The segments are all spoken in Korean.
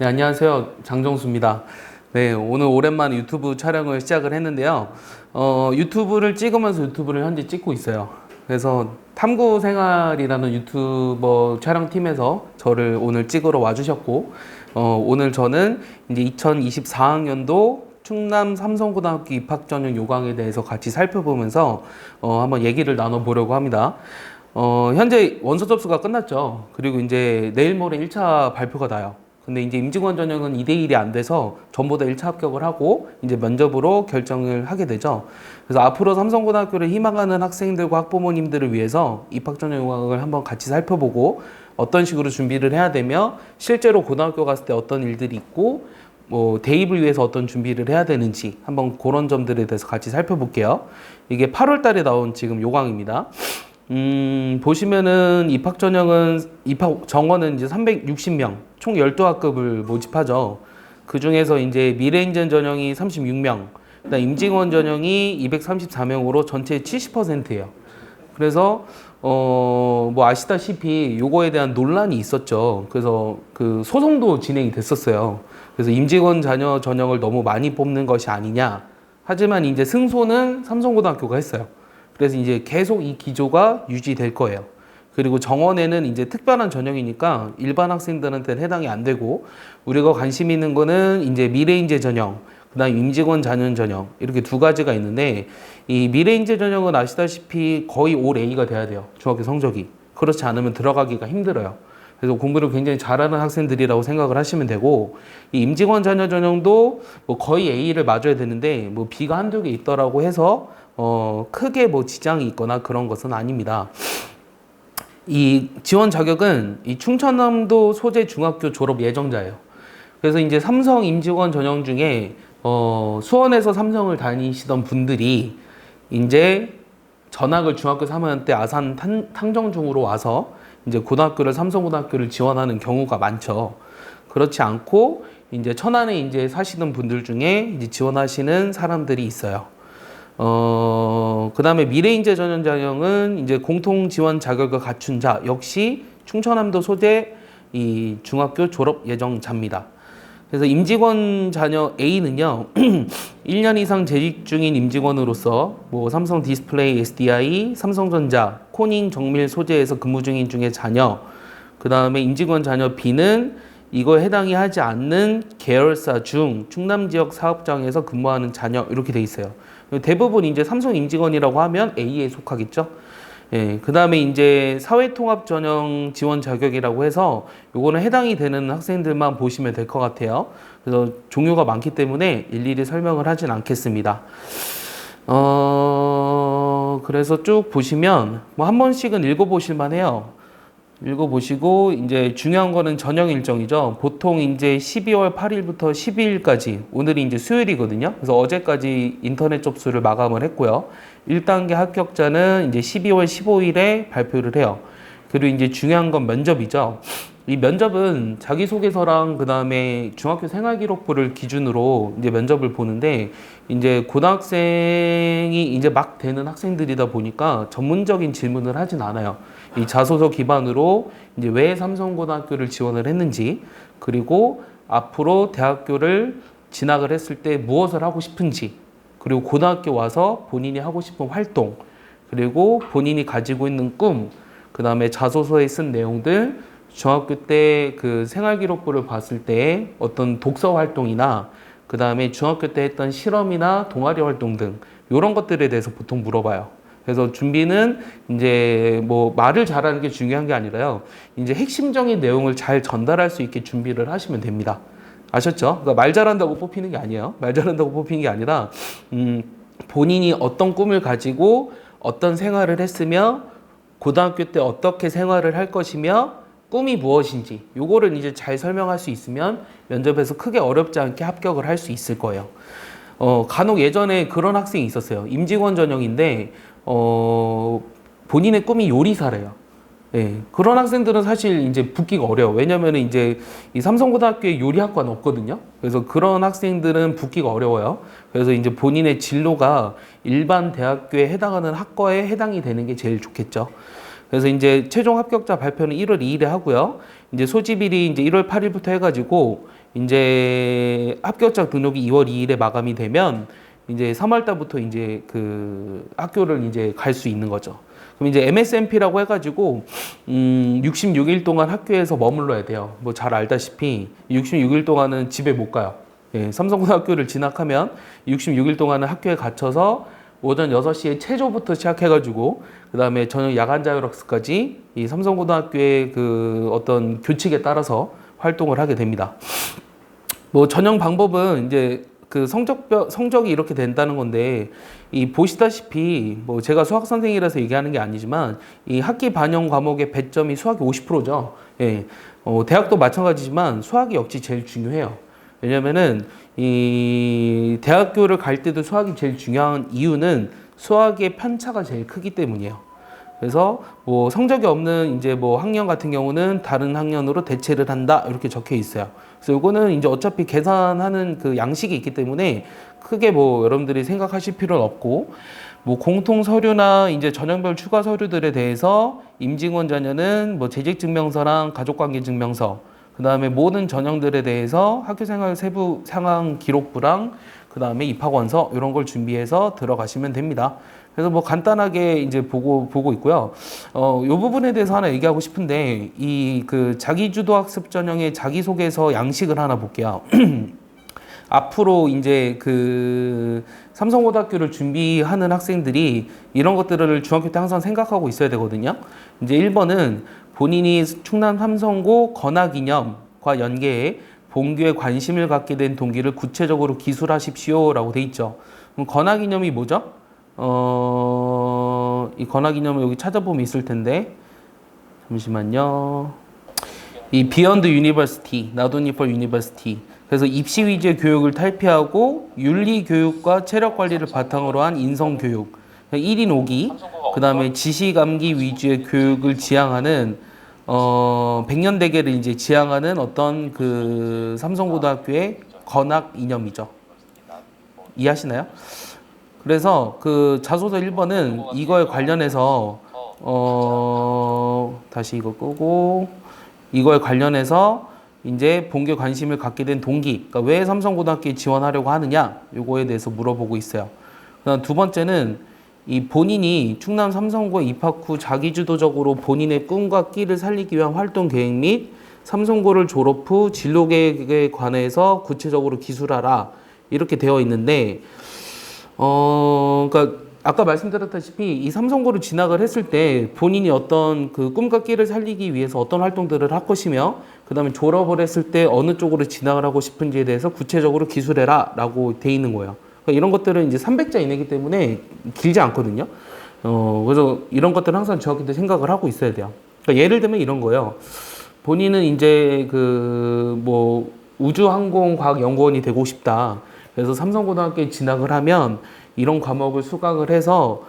네, 안녕하세요. 장정수입니다. 네, 오늘 오랜만에 유튜브 촬영을 시작을 했는데요. 유튜브를 찍으면서 유튜브를 현재 찍고 있어요. 그래서 탐구생활이라는 유튜버 촬영팀에서 저를 오늘 찍으러 와주셨고, 오늘 저는 이제 2024학년도 충남 삼성고등학교 입학전형 요강에 대해서 같이 살펴보면서 한번 얘기를 나눠보려고 합니다. 현재 원서 접수가 끝났죠. 그리고 이제 내일 모레 1차 발표가 나요. 근데 이제 임직원 전형은 2대1이 안 돼서 전부 다 1차 합격을 하고 이제 면접으로 결정을 하게 되죠. 그래서 앞으로 삼성고등학교를 희망하는 학생들과 학부모님들을 위해서 입학 전형 요강을 한번 같이 살펴보고 어떤 식으로 준비를 해야 되며 실제로 고등학교 갔을 때 어떤 일들이 있고 뭐 대입을 위해서 어떤 준비를 해야 되는지 한번 그런 점들에 대해서 같이 살펴볼게요. 이게 8월 달에 나온 지금 요강입니다. 보시면은 입학 정원은 이제 360명, 총 12학급을 모집하죠. 그 중에서 이제 미래인재 전형이 36명, 그다음 임직원 전형이 234명으로 전체 70%예요. 그래서 뭐 아시다시피 요거에 대한 논란이 있었죠. 그래서 그 소송도 진행이 됐었어요. 그래서 임직원 자녀 전형을 너무 많이 뽑는 것이 아니냐. 하지만 이제 승소는 삼성고등학교가 했어요. 그래서 이제 계속 이 기조가 유지될 거예요. 그리고 정원에는 이제 특별한 전형이니까 일반 학생들한테는 해당이 안 되고, 우리가 관심 있는 거는 이제 미래인재 전형, 그다음 임직원 자녀 전형, 이렇게 두 가지가 있는데, 이 미래인재 전형은 아시다시피 거의 올 A가 돼야 돼요. 중학교 성적이. 그렇지 않으면 들어가기가 힘들어요. 그래서 공부를 굉장히 잘하는 학생들이라고 생각을 하시면 되고, 이 임직원 자녀 전형도 뭐 거의 A를 맞아야 되는데 뭐 B가 한두 개 있더라고 해서 크게 뭐 지장이 있거나 그런 것은 아닙니다. 이 지원 자격은 이 충청남도 소재 중학교 졸업 예정자예요. 그래서 이제 삼성 임직원 전형 중에 수원에서 삼성을 다니시던 분들이 이제 전학을 중학교 3학년 때 아산 탕정중으로 와서 이제 고등학교를 삼성고등학교를 지원하는 경우가 많죠. 그렇지 않고 이제 천안에 이제 사시는 분들 중에 이제 지원하시는 사람들이 있어요. 그 다음에 미래인재 전형 자격은 이제 공통 지원 자격을 갖춘 자, 역시 충청남도 소재 이 중학교 졸업 예정자입니다. 그래서 임직원 자녀 A는요, 1년 이상 재직 중인 임직원으로서 뭐 삼성 디스플레이 SDI, 삼성전자, 코닝 정밀 소재에서 근무 중인 중에 자녀, 그 다음에 임직원 자녀 B는 이거에 해당이 하지 않는 계열사 중 충남 지역 사업장에서 근무하는 자녀, 이렇게 돼 있어요. 대부분 이제 삼성 임직원이라고 하면 A에 속하겠죠. 예, 그 다음에 이제 사회통합 전형 지원 자격이라고 해서 요거는 해당이 되는 학생들만 보시면 될 것 같아요. 그래서 종류가 많기 때문에 일일이 설명을 하진 않겠습니다. 그래서 쭉 보시면 뭐 한 번씩은 읽어보실만 해요. 읽어보시고, 이제 중요한 거는 전형 일정이죠. 보통 이제 12월 8일부터 12일까지, 오늘이 이제 수요일이거든요. 그래서 어제까지 인터넷 접수를 마감을 했고요. 1단계 합격자는 이제 12월 15일에 발표를 해요. 그리고 이제 중요한 건 면접이죠. 이 면접은 자기소개서랑 그 다음에 중학교 생활기록부를 기준으로 이제 면접을 보는데, 이제 고등학생이 이제 막 되는 학생들이다 보니까 전문적인 질문을 하진 않아요. 이 자소서 기반으로 이제 왜 삼성고등학교를 지원을 했는지, 그리고 앞으로 대학교를 진학을 했을 때 무엇을 하고 싶은지, 그리고 고등학교 와서 본인이 하고 싶은 활동, 그리고 본인이 가지고 있는 꿈, 그 다음에 자소서에 쓴 내용들, 중학교 때 그 생활기록부를 봤을 때 어떤 독서 활동이나 그 다음에 중학교 때 했던 실험이나 동아리 활동 등 이런 것들에 대해서 보통 물어봐요. 그래서 준비는 이제 뭐 말을 잘하는 게 중요한 게 아니라요, 이제 핵심적인 내용을 잘 전달할 수 있게 준비를 하시면 됩니다. 아셨죠? 그러니까 말 잘한다고 뽑히는 게 아니에요. 말 잘한다고 뽑히는 게 아니라 본인이 어떤 꿈을 가지고 어떤 생활을 했으며 고등학교 때 어떻게 생활을 할 것이며 꿈이 무엇인지 요거를 이제 잘 설명할 수 있으면 면접에서 크게 어렵지 않게 합격을 할 수 있을 거예요. 간혹 예전에 그런 학생이 있었어요. 임직원 전형인데 본인의 꿈이 요리사래요. 예, 그런 학생들은 사실 이제 붙기가 어려워. 왜냐면 이제 이 삼성고등학교에 요리학과는 없거든요. 그래서 그런 학생들은 붙기가 어려워요. 그래서 이제 본인의 진로가 일반 대학교에 해당하는 학과에 해당이 되는 게 제일 좋겠죠. 그래서 이제 최종 합격자 발표는 1월 2일에 하고요. 이제 소집일이 이제 1월 8일부터 해가지고 이제 합격자 등록이 2월 2일에 마감이 되면 이제 3월 달부터 이제 그 학교를 이제 갈 수 있는 거죠. 그럼 이제 MSMP라고 해가지고 66일 동안 학교에서 머물러야 돼요. 뭐 잘 알다시피 66일 동안은 집에 못 가요. 예, 삼성고등학교를 진학하면 66일 동안은 학교에 갇혀서 오전 6시에 체조부터 시작해가지고 그 다음에 저녁 야간 자율학습까지 이 삼성고등학교의 그 어떤 교칙에 따라서 활동을 하게 됩니다. 뭐 전형 방법은 이제 그 성적이 이렇게 된다는 건데, 이 보시다시피 뭐 제가 수학 선생이라서 얘기하는 게 아니지만 이 학기 반영 과목의 배점이 수학이 50%죠. 예. 대학도 마찬가지지만 수학이 역시 제일 중요해요. 왜냐면은 이 대학교를 갈 때도 수학이 제일 중요한 이유는 수학의 편차가 제일 크기 때문이에요. 그래서 뭐 성적이 없는 이제 뭐 학년 같은 경우는 다른 학년으로 대체를 한다 이렇게 적혀 있어요. 그래서 이거는 이제 어차피 계산하는 그 양식이 있기 때문에 크게 뭐 여러분들이 생각하실 필요는 없고, 뭐 공통 서류나 이제 전형별 추가 서류들에 대해서 임직원 자녀는 뭐 재직증명서랑 가족관계증명서, 그 다음에 모든 전형들에 대해서 학교생활 세부 상황 기록부랑 그 다음에 입학원서 이런 걸 준비해서 들어가시면 됩니다. 그래서 뭐 간단하게 이제 보고 있고요. 요 부분에 대해서 하나 얘기하고 싶은데, 이 그 자기주도 학습 전형의 자기소개서 양식을 하나 볼게요. 앞으로 이제 그 삼성고등학교를 준비하는 학생들이 이런 것들을 중학교 때 항상 생각하고 있어야 되거든요. 이제 1번은 본인이 충남 삼성고 건학이념과 연계해 본교에 관심을 갖게 된 동기를 구체적으로 기술하십시오라고 돼 있죠. 그럼 건학이념이 뭐죠? 이 건학이념을 여기 찾아보면 있을 텐데, 잠시만요. 이 Beyond University, Not Only for University. 그래서 입시 위주의 교육을 탈피하고 윤리 교육과 체력 관리를 바탕으로 한 인성 교육. 1인 5기. 그다음에 지식 암기 위주의 교육을 지향하는 100년 대계를 이제 지향하는 어떤 그 삼성고등학교의 건학 이념이죠. 이해하시나요? 그래서 그 자소서 1번은 이거에 관련해서 다시 이거 끄고, 이거에 관련해서 이제 본교에 관심을 갖게 된 동기, 그러니까 왜 삼성고등학교에 지원하려고 하느냐, 요거에 대해서 물어보고 있어요. 그다음 두 번째는 이 본인이 충남 삼성고에 입학 후 자기주도적으로 본인의 꿈과 끼를 살리기 위한 활동 계획 및 삼성고를 졸업 후 진로 계획에 관해서 구체적으로 기술하라 이렇게 되어 있는데, 그러니까 아까 말씀드렸다시피 이 삼성고를 진학을 했을 때 본인이 어떤 그 꿈과 끼를 살리기 위해서 어떤 활동들을 할 것이며, 그 다음에 졸업을 했을 때 어느 쪽으로 진학을 하고 싶은지에 대해서 구체적으로 기술해라 라고 돼 있는 거예요. 그러니까 이런 것들은 이제 300자 이내이기 때문에 길지 않거든요. 그래서 이런 것들은 항상 중학교 때 생각을 하고 있어야 돼요. 그러니까 예를 들면 이런 거예요. 본인은 이제 그 뭐 우주항공과학연구원이 되고 싶다. 그래서 삼성고등학교에 진학을 하면 이런 과목을 수강을 해서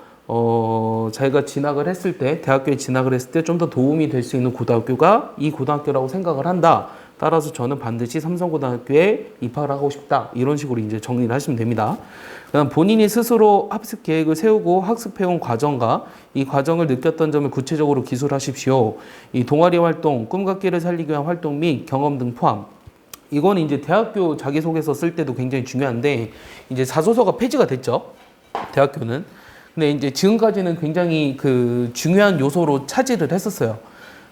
자기가 진학을 했을 때, 대학교에 진학을 했을 때 좀 더 도움이 될 수 있는 고등학교가 이 고등학교라고 생각을 한다. 따라서 저는 반드시 삼성고등학교에 입학을 하고 싶다. 이런 식으로 이제 정리를 하시면 됩니다. 그다음 본인이 스스로 학습 계획을 세우고 학습해온 과정과 이 과정을 느꼈던 점을 구체적으로 기술하십시오. 이 동아리 활동, 꿈과 끼를 살리기 위한 활동 및 경험 등 포함. 이거는 이제 대학교 자기소개서 쓸 때도 굉장히 중요한데, 이제 자소서가 폐지가 됐죠. 대학교는. 근데 이제 지금까지는 굉장히 그 중요한 요소로 차지를 했었어요.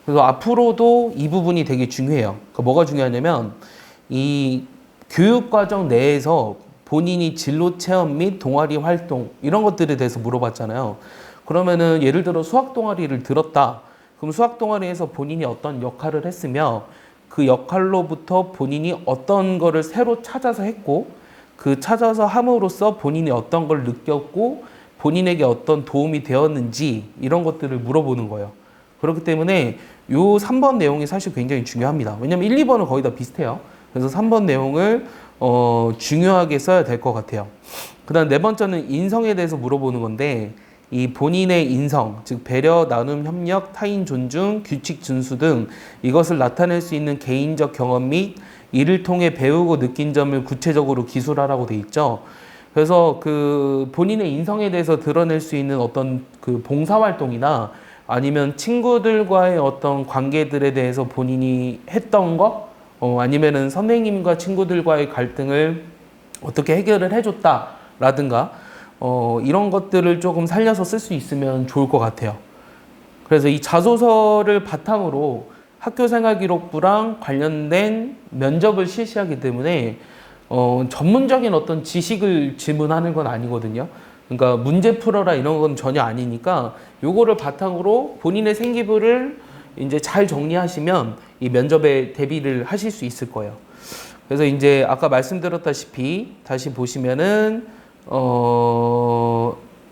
그래서 앞으로도 이 부분이 되게 중요해요. 그러니까 뭐가 중요하냐면, 이 교육과정 내에서 본인이 진로 체험 및 동아리 활동 이런 것들에 대해서 물어봤잖아요. 그러면은 예를 들어 수학 동아리를 들었다. 그럼 수학 동아리에서 본인이 어떤 역할을 했으며 그 역할로부터 본인이 어떤 거를 새로 찾아서 했고, 그 찾아서 함으로써 본인이 어떤 걸 느꼈고 본인에게 어떤 도움이 되었는지 이런 것들을 물어보는 거예요. 그렇기 때문에 요 3번 내용이 사실 굉장히 중요합니다. 왜냐면 1, 2번은 거의 다 비슷해요. 그래서 3번 내용을 중요하게 써야 될 것 같아요. 그 다음 네 번째는 인성에 대해서 물어보는 건데, 이 본인의 인성, 즉 배려, 나눔, 협력, 타인 존중, 규칙 준수 등 이것을 나타낼 수 있는 개인적 경험 및 이를 통해 배우고 느낀 점을 구체적으로 기술하라고 돼 있죠. 그래서 그 본인의 인성에 대해서 드러낼 수 있는 어떤 그 봉사활동이나 아니면 친구들과의 어떤 관계들에 대해서 본인이 했던 거, 아니면은 선생님과 친구들과의 갈등을 어떻게 해결을 해줬다라든가 이런 것들을 조금 살려서 쓸 수 있으면 좋을 것 같아요. 그래서 이 자소서를 바탕으로 학교생활기록부랑 관련된 면접을 실시하기 때문에 전문적인 어떤 지식을 질문하는 건 아니거든요. 그러니까 문제 풀어라 이런 건 전혀 아니니까 요거를 바탕으로 본인의 생기부를 이제 잘 정리하시면 이 면접에 대비를 하실 수 있을 거예요. 그래서 이제 아까 말씀드렸다시피 다시 보시면은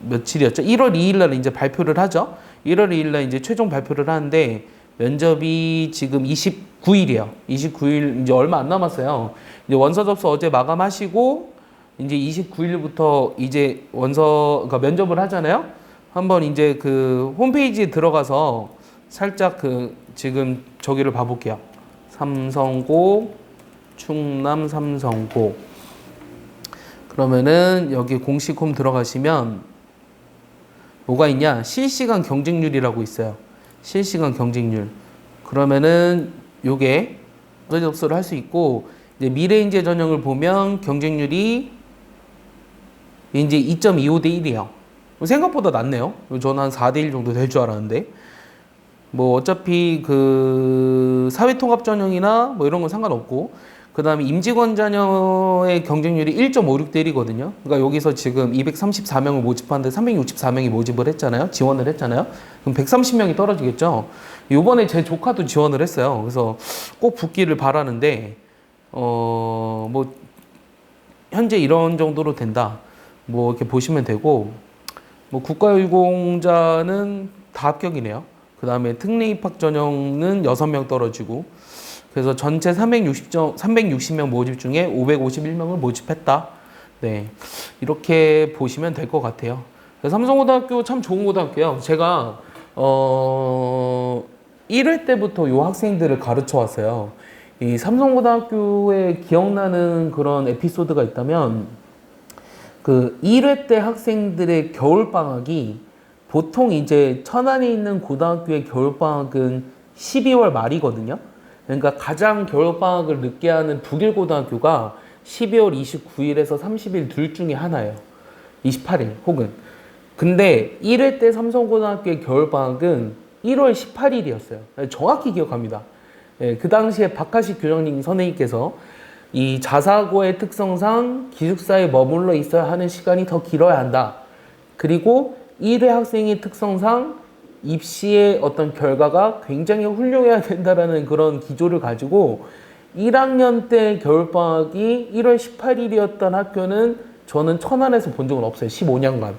며칠이었죠? 1월 2일 날 이제 발표를 하죠. 1월 2일 날 이제 최종 발표를 하는데 면접이 지금 29일이에요. 29일 이제 얼마 안 남았어요. 이제 원서 접수 어제 마감하시고 이제 29일부터 이제 그러니까 면접을 하잖아요. 한번 이제 그 홈페이지에 들어가서 살짝 그 지금 저기를 봐볼게요. 삼성고, 충남 삼성고. 그러면은 여기 공식 홈 들어가시면 뭐가 있냐? 실시간 경쟁률이라고 있어요. 실시간 경쟁률. 그러면은 요게 접수를 할 수 있고 이제 미래인재 전형을 보면 경쟁률이 이제 2.25대 1이에요. 생각보다 낮네요. 저는 한 4대 1 정도 될 줄 알았는데. 뭐 어차피 그 사회통합 전형이나 뭐 이런 건 상관없고 그 다음에 임직원 자녀의 경쟁률이 1.56대 1이거든요. 그러니까 여기서 지금 234명을 모집하는데 364명이 모집을 했잖아요. 지원을 했잖아요. 그럼 130명이 떨어지겠죠. 요번에 제 조카도 지원을 했어요. 그래서 꼭 붙기를 바라는데 뭐 현재 이런 정도로 된다. 뭐 이렇게 보시면 되고 뭐 국가유공자는 다 합격이네요. 그 다음에 특례 입학 전형은 6명 떨어지고 그래서 전체 360명 모집 중에 551명을 모집했다. 네, 이렇게 보시면 될 것 같아요. 삼성고등학교 참 좋은 고등학교예요. 제가 1회 때부터 요 학생들을 가르쳐 왔어요. 이 삼성고등학교에 기억나는 그런 에피소드가 있다면 그 1회 때 학생들의 겨울방학이 보통 이제 천안에 있는 고등학교의 겨울방학은 12월 말이거든요. 그러니까 가장 겨울방학을 늦게 하는 북일고등학교가 12월 29일에서 30일 둘 중에 하나예요. 28일 혹은. 근데 1회 때 삼성고등학교의 겨울방학은 1월 18일이었어요. 정확히 기억합니다. 그 당시에 박하식 교장님 선생님께서 이 자사고의 특성상 기숙사에 머물러 있어야 하는 시간이 더 길어야 한다. 그리고 1회 학생의 특성상 입시의 어떤 결과가 굉장히 훌륭해야 된다라는 그런 기조를 가지고 1학년 때 겨울방학이 1월 18일이었던 학교는 저는 천안에서 본 적은 없어요. 15년간.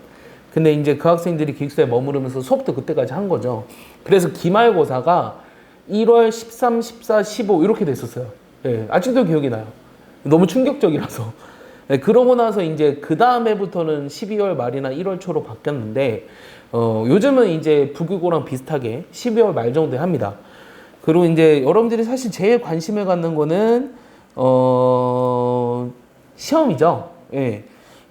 근데 이제 그 학생들이 기숙사에 머무르면서 수업도 그때까지 한 거죠. 그래서 기말고사가 1월 13, 14, 15 이렇게 됐었어요. 예, 아직도 기억이 나요. 너무 충격적이라서. 네, 그러고 나서 이제 그 다음 해부터는 12월 말이나 1월 초로 바뀌었는데 요즘은 이제 북유고랑 비슷하게 12월 말 정도에 합니다. 그리고 이제 여러분들이 사실 제일 관심을 갖는 거는 시험이죠. 예.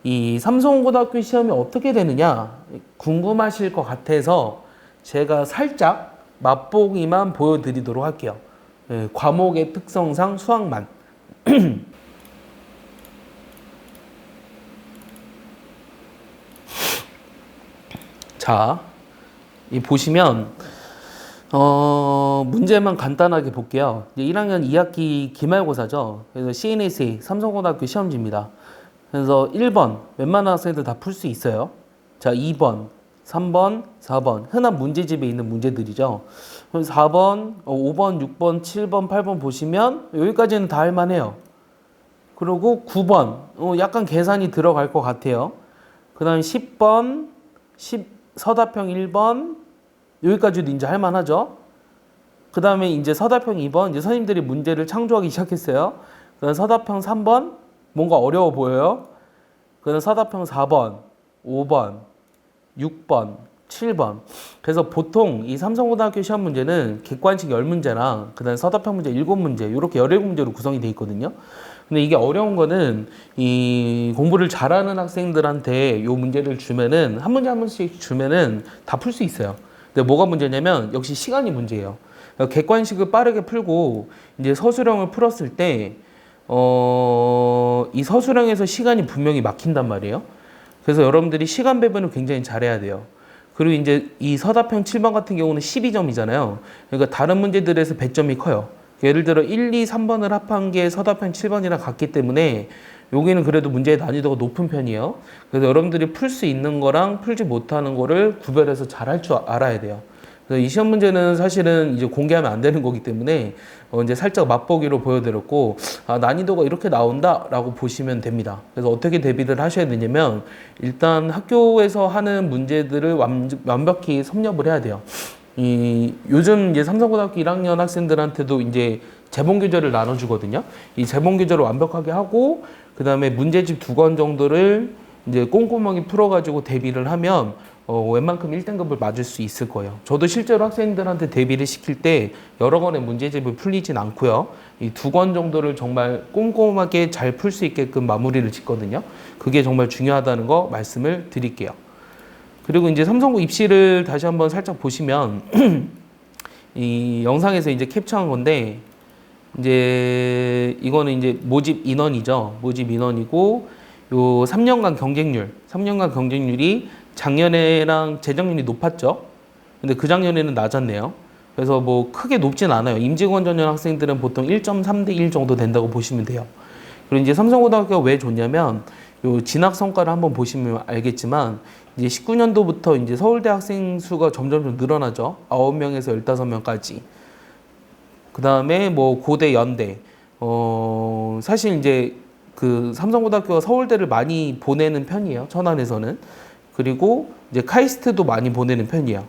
이 삼성고등학교 시험이 어떻게 되느냐 궁금하실 것 같아서 제가 살짝 맛보기만 보여드리도록 할게요. 예, 과목의 특성상 수학만. 자, 이 보시면 문제만 간단하게 볼게요. 이제 1학년 2학기 기말고사죠. 그래서 CNSA 삼성고등학교 시험지입니다. 그래서 1번 웬만한 학생들 다 풀 수 있어요. 자, 2번, 3번, 4번 흔한 문제집에 있는 문제들이죠. 그럼 4번, 5번, 6번, 7번, 8번 보시면 여기까지는 다 할만해요. 그리고 9번 약간 계산이 들어갈 것 같아요. 그 다음에 10번, 서답형 1번 여기까지도 이제 할만하죠. 그 다음에 이제 서답형 2번 이제 선생님들이 문제를 창조하기 시작했어요. 그 다음 서답형 3번 뭔가 어려워 보여요. 그 다음 서답형 4번, 5번, 6번, 7번. 그래서 보통 이 삼성고등학교 시험 문제는 객관식 10문제랑 그 다음 서답형 문제 7문제 이렇게 17문제로 구성이 돼 있거든요. 근데 이게 어려운 거는 이 공부를 잘하는 학생들한테 요 문제를 주면은 한 문제 한 문제씩 주면은 다 풀 수 있어요. 근데 뭐가 문제냐면 역시 시간이 문제예요. 객관식을 빠르게 풀고 이제 서술형을 풀었을 때 이 서술형에서 시간이 분명히 막힌단 말이에요. 그래서 여러분들이 시간 배분을 굉장히 잘해야 돼요. 그리고 이제 이 서답형 7번 같은 경우는 12점이잖아요. 그러니까 다른 문제들에서 배점이 커요. 예를 들어 1, 2, 3번을 합한 게 서답형 7번이랑 같기 때문에 여기는 그래도 문제의 난이도가 높은 편이에요. 그래서 여러분들이 풀 수 있는 거랑 풀지 못하는 거를 구별해서 잘 할 줄 알아야 돼요. 그래서 이 시험 문제는 사실은 이제 공개하면 안 되는 거기 때문에 이제 살짝 맛보기로 보여드렸고, 난이도가 이렇게 나온다라고 보시면 됩니다. 그래서 어떻게 대비를 하셔야 되냐면 일단 학교에서 하는 문제들을 완벽히 섭렵을 해야 돼요. 요즘 이제 삼성고등학교 1학년 학생들한테도 이제 재본 교재를 나눠주거든요. 이 재본 교재를 완벽하게 하고 그 다음에 문제집 2권 정도를 이제 꼼꼼하게 풀어가지고 대비를 하면 웬만큼 1등급을 맞을 수 있을 거예요. 저도 실제로 학생들한테 대비를 시킬 때 여러 권의 문제집을 풀리진 않고요. 이 2권 정도를 정말 꼼꼼하게 잘 풀 수 있게끔 마무리를 짓거든요. 그게 정말 중요하다는 거 말씀을 드릴게요. 그리고 이제 삼성고 입시를 다시 한번 살짝 보시면 이 영상에서 이제 캡처한 건데 이제 이거는 이제 모집 인원이죠. 모집 인원이고 요 3년간 경쟁률이 작년에랑 재작년이 높았죠. 근데 그 작년에는 낮았네요. 그래서 뭐 크게 높진 않아요. 임직원 전형 학생들은 보통 1.3대 1 정도 된다고 보시면 돼요. 그리고 이제 삼성고등학교가 왜 좋냐면 요 진학 성과를 한번 보시면 알겠지만 이제 19년도부터 이제 서울대 학생 수가 점점 늘어나죠. 9명에서 15명까지. 그 다음에 뭐 고대, 연대. 사실 이제 그 삼성고등학교가 서울대를 많이 보내는 편이에요. 천안에서는. 그리고 이제 카이스트도 많이 보내는 편이에요.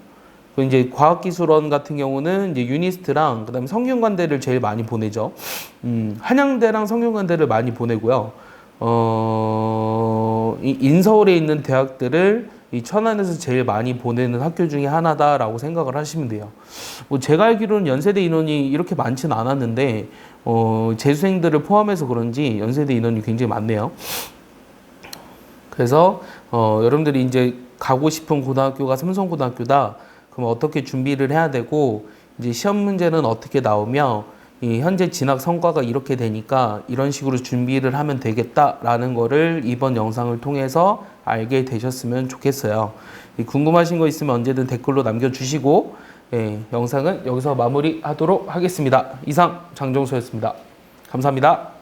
그리고 이제 과학기술원 같은 경우는 이제 유니스트랑 그다음에 성균관대를 제일 많이 보내죠. 한양대랑 성균관대를 많이 보내고요. 이 인서울에 있는 대학들을 이 천안에서 제일 많이 보내는 학교 중에 하나다라고 생각을 하시면 돼요. 뭐 제가 알기로는 연세대 인원이 이렇게 많지는 않았는데 재수생들을 포함해서 그런지 연세대 인원이 굉장히 많네요. 그래서 여러분들이 이제 가고 싶은 고등학교가 삼성고등학교다. 그럼 어떻게 준비를 해야 되고 이제 시험 문제는 어떻게 나오며 이 현재 진학 성과가 이렇게 되니까 이런 식으로 준비를 하면 되겠다라는 거를 이번 영상을 통해서 알게 되셨으면 좋겠어요. 궁금하신 거 있으면 언제든 댓글로 남겨주시고 영상은 여기서 마무리하도록 하겠습니다. 이상 장정수였습니다. 감사합니다.